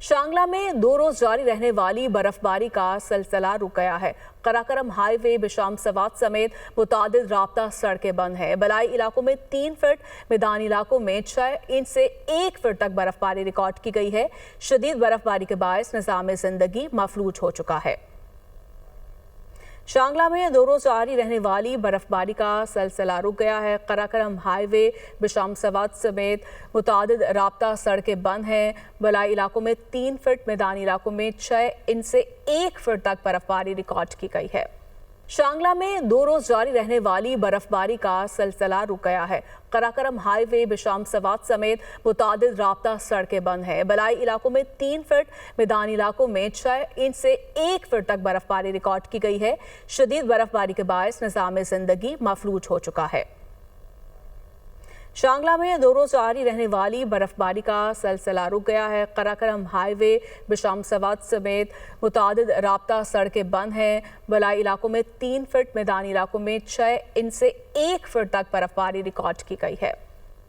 शांगला में 2 रोज जारी रहने वाली बर्फबारी का सिलसिला रुक गया है। कराकरम हाईवे, बिशाम सवात समेत मुतादिद राब्ता सड़कें बंद हैं। बलाई इलाकों में 3 फीट, मैदानी इलाकों में 6 इंच से 1 फीट तक बर्फबारी रिकॉर्ड की गई है। शदीद बर्फबारी के बायस निज़ाम जिंदगी मफलूज हो चुका है। शांगला में 2 रोज जारी रहने वाली बर्फबारी का सिलसिला रुक गया है। कराकरम हाईवे, बिशाम सवात समेत मुतादिद राब्ता सड़कें बंद हैं। बलाई इलाकों में 3 फीट, मैदानी इलाकों में 6 इंच से 1 फीट तक बर्फबारी रिकॉर्ड की गई है। शांगला में 2 रोज जारी रहने वाली बर्फबारी का सिलसिला रुक गया है। कराकरम हाईवे, बिशाम सवात समेत मुतादिद राब्ता सड़कें बंद हैं। बलाई इलाकों में 3 फीट, मैदानी इलाकों में 6 इंच से 1 फीट तक बर्फबारी रिकॉर्ड की गई है। शदीद बर्फबारी के बायस निज़ाम जिंदगी मफलूज हो चुका है। शांगला में 2 रोज जारी रहने वाली बर्फबारी का सिलसिला रुक गया है। कराकरम हाईवे, बिशाम सवात समेत मुतादिद राब्ता सड़कें बंद हैं। बलाई इलाकों में 3 फीट, मैदानी इलाकों में 6 इंच से 1 फीट तक बर्फबारी रिकॉर्ड की गई है।